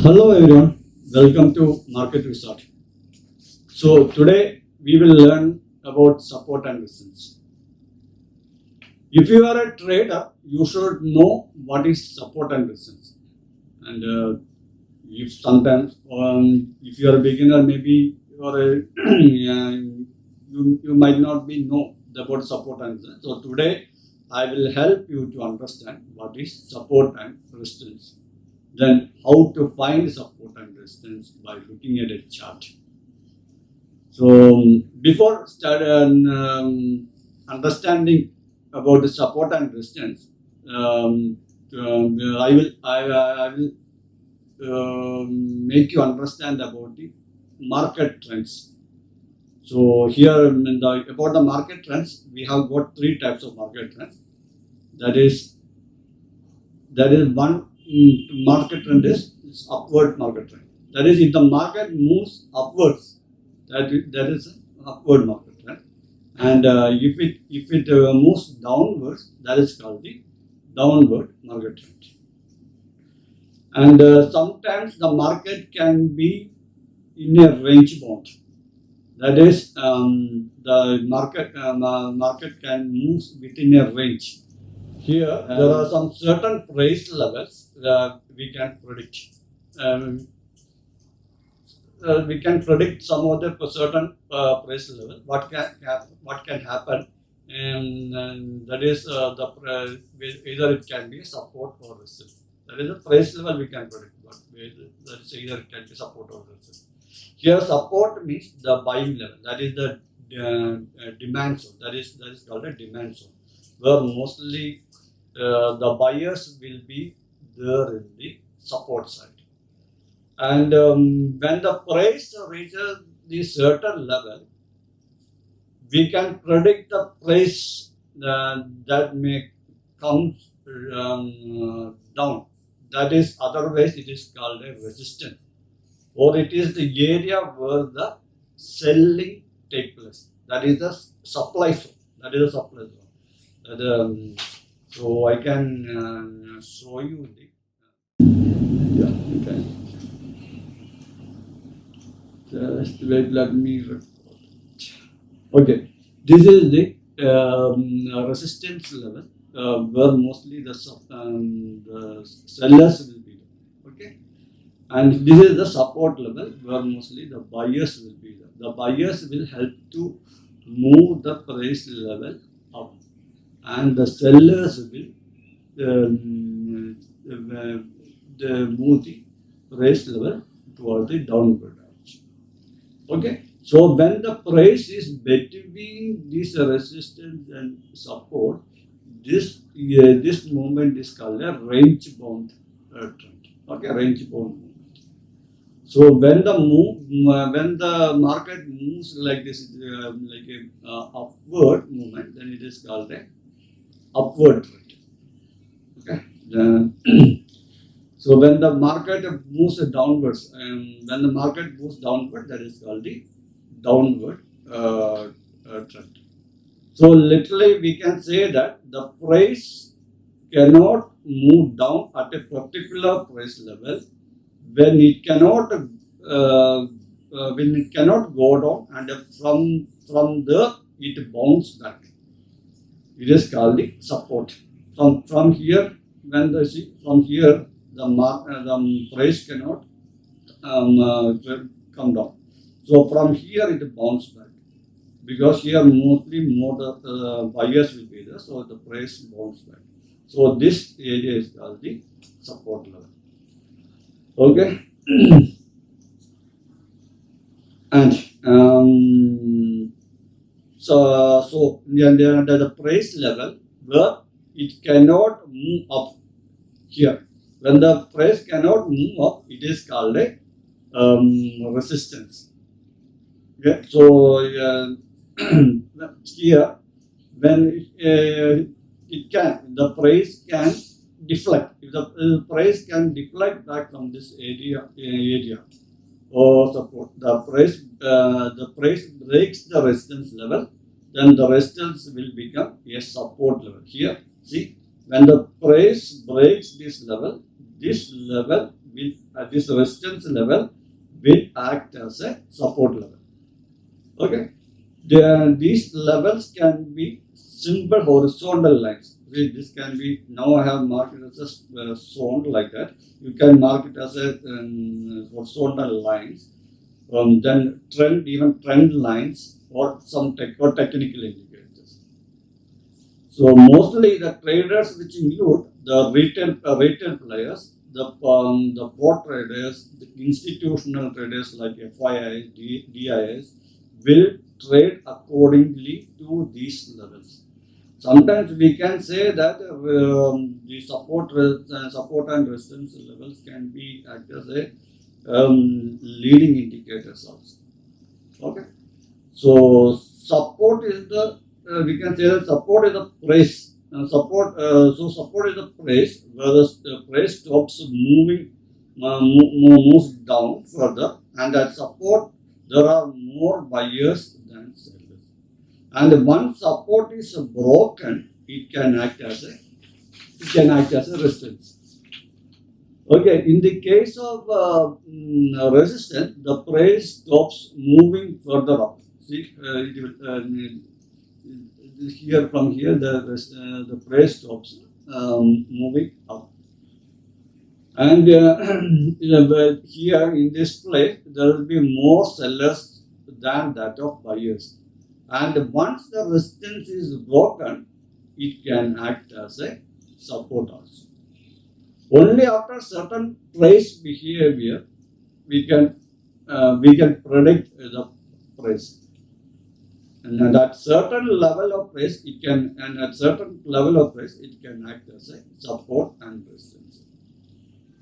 Hello everyone, welcome to Market Resort. So today we will learn about support and resistance. If you are a trader, you should know what is support and resistance. And if sometimes, if you are a beginner, maybe you might not be know about support and resistance. So today I will help you to understand what is support and resistance. Then how to find support and resistance by looking at a chart. So before understanding about the support and resistance, I will make you understand about the market trends. So here about the market trends, we have got three types of market trends. That is one market trend is upward market trend. That is, if the market moves upwards, that is an upward market trend. And if it moves downwards, that is called the downward market trend. And sometimes the market can be in a range bound. That is, the market can move within a range. Here, there are some certain price levels that we can predict. We can predict some of the certain price level. What can happen, and that is either it can be support or resistance. That is the price level we can predict. But that is either it can be support or resistance. Here, support means the buying level. That is the demand zone. That is called a demand zone, where mostly the buyers will be there in the support side. And when the price reaches the certain level, we can predict the price that may come down. That is, otherwise it is called a resistance, or it is the area where the selling takes place. That is the supply zone. That is the supply zone. So I can show you the. Okay. Just wait. Let me record. Okay. This is the resistance level where mostly the sellers will be there. Okay. And this is the support level where mostly the buyers will be there. The buyers will help to move the price level up, and the sellers will move the price level toward the downward direction. Okay, so when the price is between this resistance and support, this movement is called a range bound trend. Okay, range bound movement. So when the market moves like this, like a upward movement, then it is called a upward trend. Okay. So when the market moves downwards, and when the market moves downward, that is called the downward trend. So literally, we can say that the price cannot move down at a particular price level when it cannot go down, and from there it bounces back. It is called the support. From here, from here the price cannot come down. So from here it bounces back, because here mostly more the buyers will be there, so the price bounces back. So this area is called the support level. Okay. And so the price level where it cannot move up here. When the price cannot move up, it is called a resistance. Okay. So here, when the price can deflect. If the price can deflect back from this area or support, the price breaks the resistance level, then the resistance will become a support level. Here, see, when the price breaks this level will this resistance level will act as a support level. Okay, these levels can be simple horizontal lines. See, this can be, now I have marked it as a zone like that. You can mark it as a horizontal lines. Then even trend lines or some technical indicators. So mostly the traders, which include the retail players, the pro traders, the institutional traders like FIIs, DIs, will trade accordingly to these levels. Sometimes we can say that the support and resistance levels can be act as a leading indicators also. Okay, so support is the we can say that support is the price. Support is the price where the price stops moving, moves down further, and at support there are more buyers than sellers. And once support is broken, it can act as a resistance. Okay, in the case of resistance, the price stops moving further up. See, it will, here from here the price stops moving up, and here in this place there will be more sellers than that of buyers. And once the resistance is broken, it can act as a support also. Only after certain price behavior we can predict the price, and at certain level of price it can act as a support and resistance.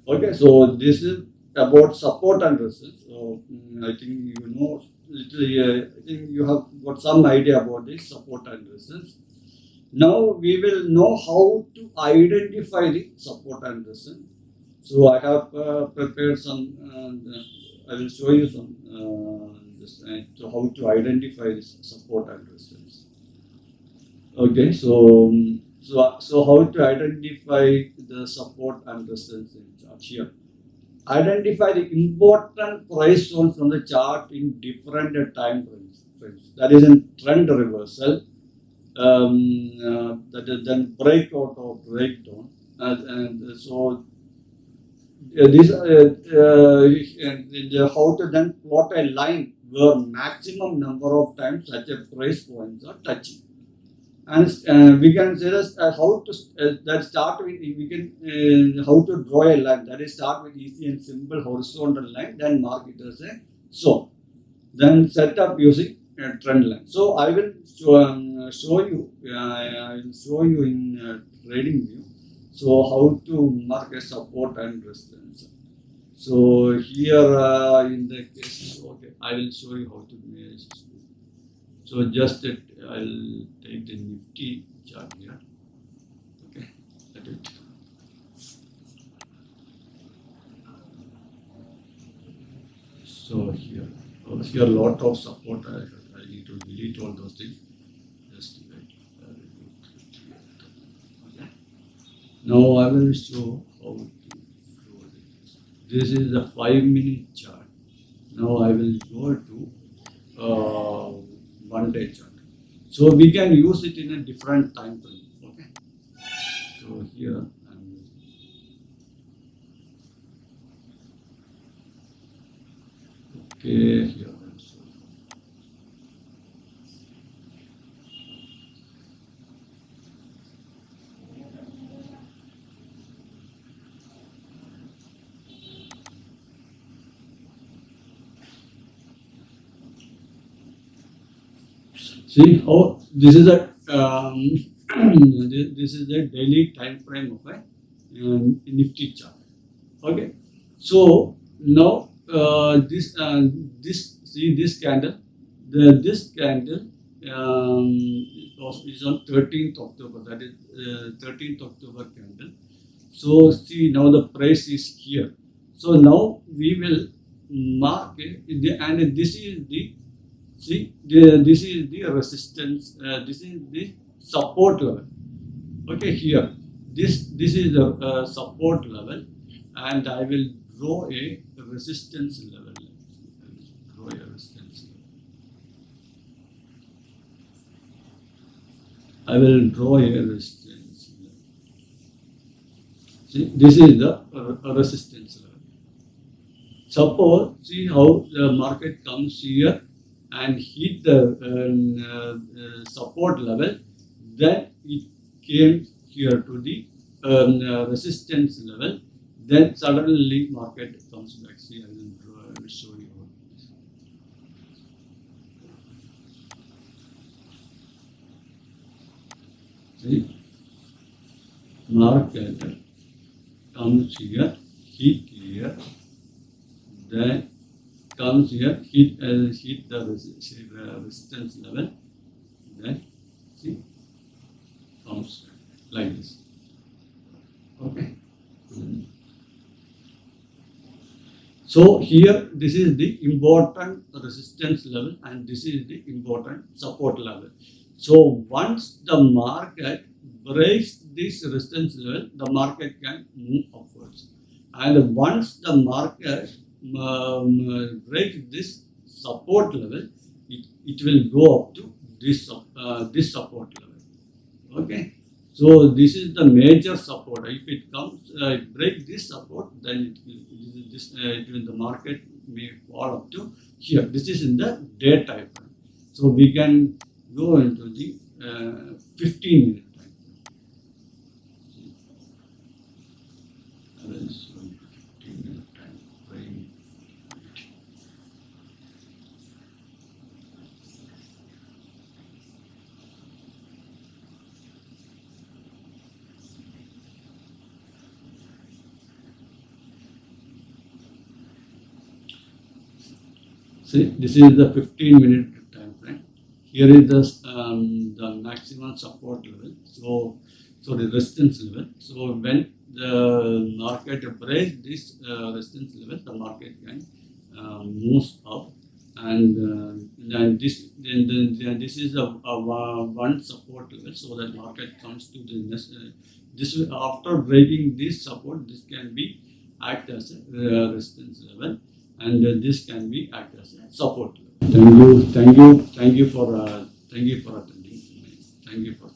Okay, so this is about support and resistance. So I think you know literally, I think you have got some idea about this support and resistance. Now we will know how to identify the support and resistance. So I have prepared some. I will show you some so how to identify this support and resistance. Okay, so how to identify the support and resistance in chart here. Identify the important price zones from the chart in different time frames. That is in trend reversal. That is then breakout or breakdown, and so this how to then plot a line where maximum number of times such a price points are touching, and we can say that how to that start with we can how to draw a line, that is start with easy and simple horizontal line, then mark it as a zone, then set up using trend line. So I will show you. I will show you in trading view. So how to mark a support and resistance. So here in the case, okay, I will show you how to measure. So just I'll take the Nifty chart here. Okay, that it. So here a lot of support. I need to delete all those things. Just wait. Okay. Now I will show how to draw this. This is the 5-minute chart. Now I will go to 1-day chart. So we can use it in a different time frame. Okay. So here. Okay, here. See how this is a this is the daily time frame of a Nifty chart. Okay, so now this see this candle, this candle is on 13th October. That is 13th October candle. So see now the price is here. So now we will mark it, and this is the see this is the resistance. This is the support level. Okay, here this is the support level, and I will draw a resistance level. Draw a resistance level. I will draw a resistance level. See, this is the resistance level. Suppose, see how the market comes here and hit the support level, then it came here to the resistance level, then suddenly market comes back. See, I will show you. See, market comes here, hit here, then comes here, hit the resistance level, then see, comes like this. Okay. So here this is the important resistance level and this is the important support level. So once the market breaks this resistance level, the market can move upwards. And once the market breaks this support level, it will go up to this support level. Okay. So this is the major support. If it comes, break this support, then the market may fall up to here. This is in the day time frame. So we can go into the 15-minute time frame. I will show you 15-minute time frame. See, this is the 15-minute time frame. Here is the maximum support level. So the resistance level. So when the market breaks this resistance level, the market can moves up, and then this is a one support level. So that market comes to the next. This after breaking this support, this can be act as a resistance level, and this can be act as a support level. Thank you for attending. Thank you for